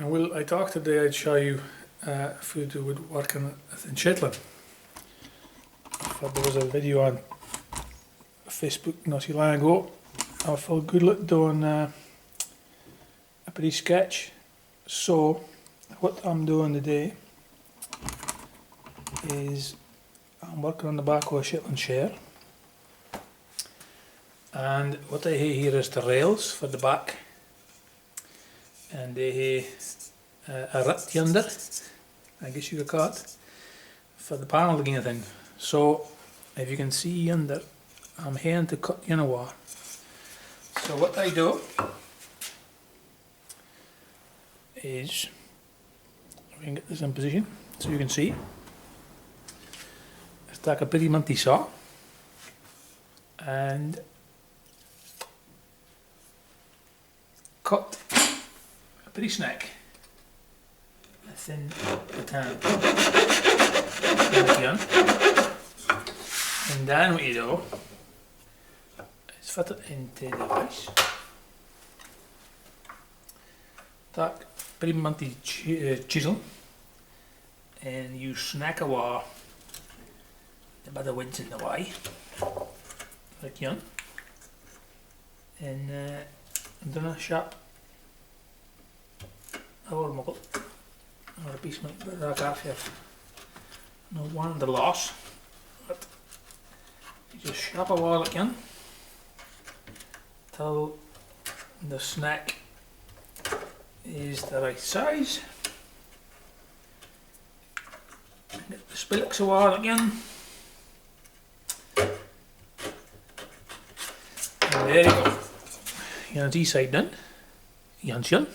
And I thought today I'd show you food to woodworking in Shetland. There was a video on Facebook not too long ago of Phil Goodlad doing a pretty sketch. So what I'm doing today is I'm working on the back of a Shetland chair, and what I have here is the rails for the back, and they have a rip yonder, I guess you could call it, for the panel again thing. So if you can see yonder, I'm here to cut wire. So what I do is, if we can get this in position so you can see, is take a pretty munty saw and cut a pretty snack, a thin baton, and then what you do is fit it into the device. Take pretty munty chisel and you snack away the bit of wood's in the way, like that, and then a sharp or muckle or a piece of that off here. No one the loss, but you just sharp a wall again till the snack is the right size. Get the spillocks a wall again. And there you go. You know, this side done. Jansjan.